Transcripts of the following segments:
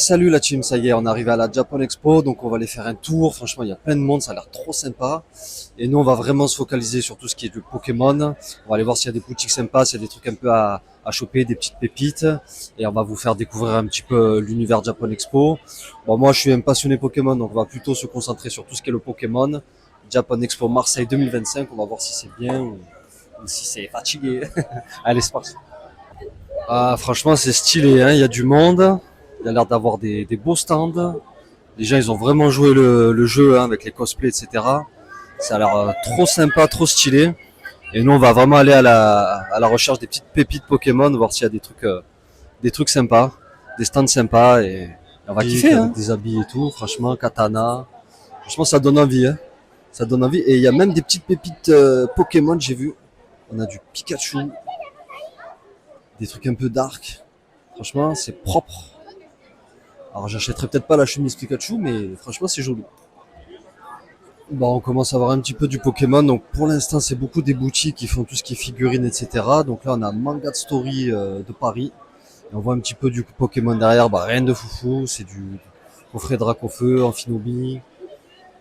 Salut la team, ça y est, on est arrivé à la Japan Expo, donc on va aller faire un tour. Franchement, il y a plein de monde, ça a l'air trop sympa. Et nous, on va vraiment se focaliser sur tout ce qui est du Pokémon. On va aller voir s'il y a des boutiques sympas, s'il y a des trucs un peu à choper, des petites pépites. Et on va vous faire découvrir un petit peu l'univers Japan Expo. Bon, moi, je suis un passionné Pokémon, donc on va plutôt se concentrer sur tout ce qui est le Pokémon. Japan Expo Marseille 2025, on va voir si c'est bien ou si c'est fatigué. Allez, c'est parti. Ah, franchement, c'est stylé, hein. Il y a du monde. Il y a l'air d'avoir des beaux stands. Les gens, ils ont vraiment joué le jeu hein, avec les cosplays, etc. Ça a l'air trop sympa, trop stylé. Et nous, on va vraiment aller à la recherche des petites pépites Pokémon, voir s'il y a des trucs sympas, des stands sympas. Et on va kiffer, hein. Avec des habits et tout. Franchement, katana. Franchement, ça donne envie. Hein. Ça donne envie. Et il y a même des petites pépites Pokémon, j'ai vu. On a du Pikachu, des trucs un peu dark. Franchement, c'est propre. Alors j'achèterai peut-être pas la chemise Pikachu, mais franchement c'est joli. Bon, on commence à avoir un petit peu du Pokémon. Donc pour l'instant c'est beaucoup des boutiques qui font tout ce qui est figurines, etc. Donc là on a Manga Story de Paris. Et on voit un petit peu du Pokémon derrière. Bah rien de foufou, c'est du coffret Dracofeu, Amphinobi.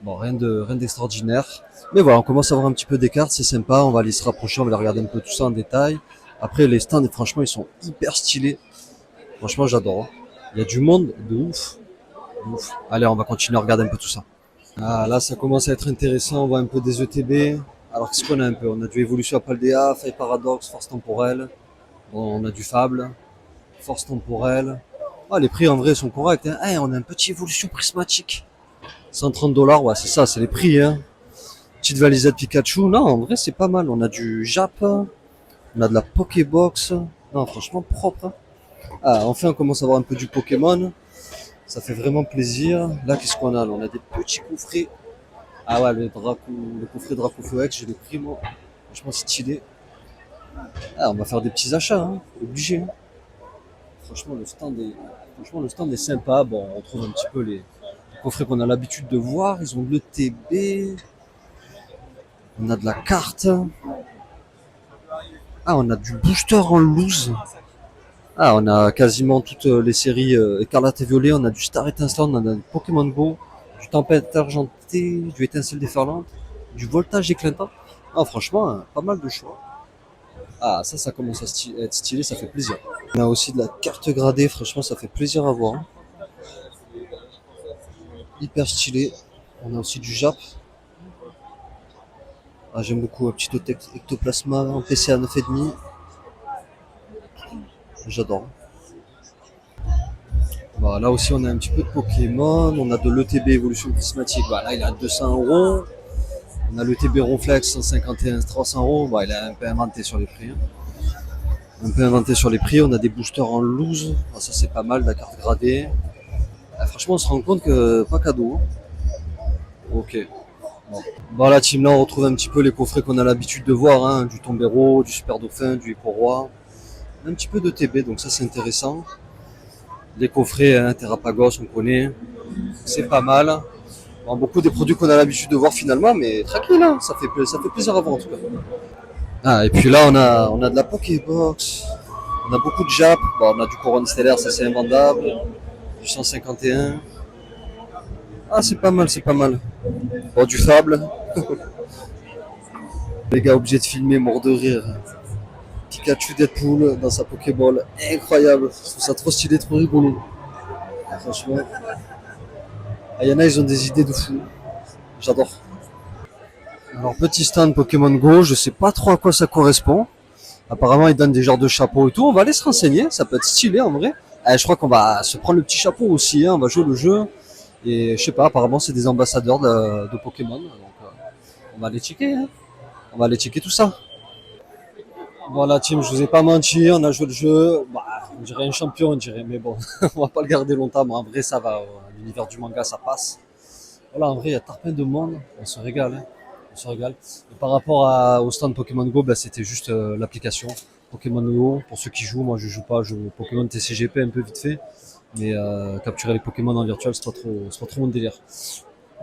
Bon rien d'extraordinaire. Mais voilà, on commence à avoir un petit peu des cartes, c'est sympa. On va aller se rapprocher, on va aller regarder un peu tout ça en détail. Après les stands, franchement ils sont hyper stylés. Franchement j'adore. Hein. Il y a du monde de ouf. Ouf. Allez, on va continuer à regarder un peu tout ça. Ah, là, ça commence à être intéressant. On voit un peu des ETB. Alors, qu'est-ce qu'on a un peu? On a du Evolution Apaldea, Faille Paradox, Force Temporelle. Bon, on a du Fable, Force Temporelle. Ah, les prix en vrai sont corrects. Hein. Hey, on a un petit Évolution Prismatique. 130 $, ouais, c'est ça, c'est les prix. Hein. Petite valisette Pikachu. Non, en vrai, c'est pas mal. On a du Jap. On a de la Pokébox. Non, franchement, propre. Hein. Ah, enfin, on commence à avoir un peu du Pokémon. Ça fait vraiment plaisir. Là, qu'est-ce qu'on a là? On a des petits coffrets. Ah ouais, le coffret Dracofeu X, je l'ai pris moi. Franchement stylé. Ah, on va faire des petits achats, hein. Obligé. Hein. Franchement, franchement, le stand est sympa. Bon, on retrouve un petit peu les coffrets qu'on a l'habitude de voir. Ils ont de l'ETB. On a de la carte. Ah, on a du booster en loose. Ah, on a quasiment toutes les séries Écarlate et Violet. On a du Star Étincelant, on a du Pokémon Go, du Tempête Argentée, du Étincelle déferlante, du Voltage éclatant. Ah, franchement, pas mal de choix. Ah, ça commence à être stylé, ça fait plaisir. On a aussi de la carte gradée, franchement, ça fait plaisir à voir. Hein. Hyper stylé. On a aussi du Jap. Ah, j'aime beaucoup un petit ectoplasma en PC à 9,5. J'adore. Voilà, là aussi on a un petit peu de Pokémon, on a de l'ETB évolution prismatique, voilà, il est à 200 €. On a l'ETB Ronflex 151, 300 €, bah, il est un peu inventé sur les prix. Hein. Un peu inventé sur les prix, on a des boosters en loose, ah, ça c'est pas mal, la carte gradée. Ah, franchement on se rend compte que pas cadeau. Hein. Ok. Bon. Bon la team là on retrouve un petit peu les coffrets qu'on a l'habitude de voir, hein, du Tombero, du Super Dauphin, du Hippo-Roi. Un petit peu de TB, donc ça c'est intéressant. Les coffrets hein, Terrapagos, on connaît. C'est pas mal. Bon, beaucoup des produits qu'on a l'habitude de voir finalement, mais tranquille, hein, ça fait plaisir à voir en tout cas. Ah, et puis là, on a de la Pokébox, on a beaucoup de Jap, bon, on a du Couronne Stellaire, ça c'est invendable, du 151. Ah, c'est pas mal, c'est pas mal. Bon, du Fable. Les gars, obligés de filmer, mort de rire. Pikachu Deadpool dans sa Pokéball, incroyable. Je trouve ça trop stylé, trop rigolo. Franchement. Ah, y en a, ils ont des idées de fou. J'adore. Alors petit stand Pokémon Go, je sais pas trop à quoi ça correspond. Apparemment ils donnent des genres de chapeaux et tout. On va aller se renseigner, ça peut être stylé en vrai. Je crois qu'on va se prendre le petit chapeau aussi, hein. On va jouer le jeu. Et je sais pas, apparemment c'est des ambassadeurs de Pokémon. Donc on va aller checker, hein. On va aller checker tout ça. Voilà team, je vous ai pas menti, on a joué le jeu. Bah, on dirait un champion, on dirait, mais bon, on va pas le garder longtemps. Mais en vrai ça va, l'univers du manga ça passe. Voilà, en vrai il y a tarpin de monde, on se régale. Hein. On se régale. Et par rapport au stand Pokémon Go, bah, c'était juste l'application Pokémon Go. Pour ceux qui jouent, moi je joue pas, je joue Pokémon TCGP un peu vite fait, mais capturer les Pokémon en virtuel, c'est pas trop mon délire.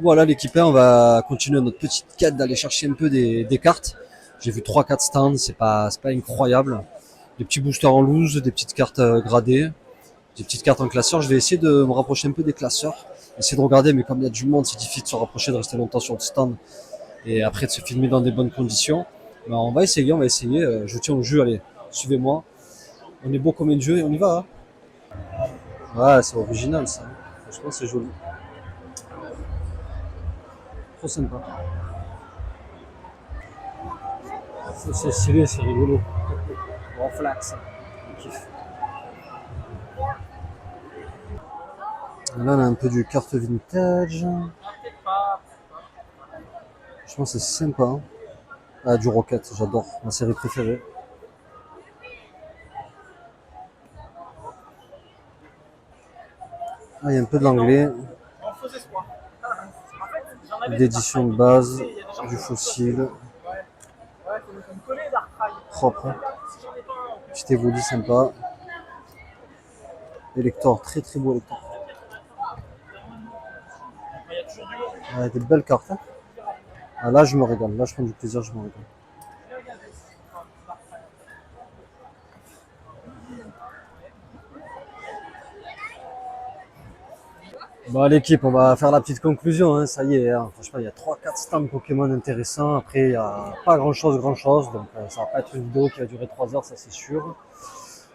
Voilà l'équipe, on va continuer notre petite quête d'aller chercher un peu des cartes. J'ai vu 3-4 stands, c'est pas incroyable. Des petits boosters en loose, des petites cartes gradées. des petites cartes en classeur. Je vais essayer de me rapprocher un peu des classeurs, essayer de regarder, mais comme il y a du monde, c'est difficile de se rapprocher, de rester longtemps sur le stand et après de se filmer dans des bonnes conditions. Ben, on va essayer, on va essayer. Je tiens au jeu, allez, suivez-moi. On est beau comme un jeu et on y va. Hein. Ouais, c'est original ça. Franchement, c'est joli. Trop sympa. C'est stylé, c'est rigolo. Bon flax. On kiffe. Là, on a un peu du carte vintage. Franchement, c'est sympa. Hein. Ah, du Rocket, j'adore. Ma série préférée. Ah, il y a un peu de l'anglais. D'édition de base. Du fossile. Propre. Petit évolu sympa. Elector, très très beau Elector. Ouais, des belles cartes. Hein. Ah, là, je me régale. Là, je prends du plaisir, je me régale. Bon, l'équipe, on va faire la petite conclusion. Hein. Ça y est, hein. Franchement, il y a 3-4 stands Pokémon intéressants. Après, il n'y a pas grand-chose. Donc, ça va pas être une vidéo qui va durer 3 heures, ça c'est sûr.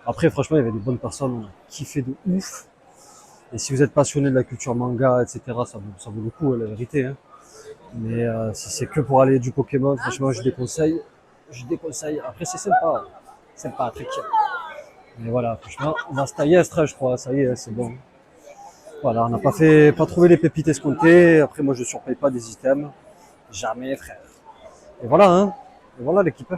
Après, franchement, il y avait des bonnes personnes. On a kiffé de ouf. Et si vous êtes passionné de la culture manga, etc., ça vaut le coup, la vérité. Hein. Mais si c'est que pour aller du Pokémon, franchement, je déconseille. Je déconseille. Après, c'est sympa. Sympa, très chill. Mais voilà, franchement, on va se tailler extra, je crois. Ça y est, c'est bon. Voilà, on n'a pas trouvé les pépites escomptées. Après, moi, je surpaye pas des items. Jamais, frère. Et voilà, hein. Et voilà l'équipe.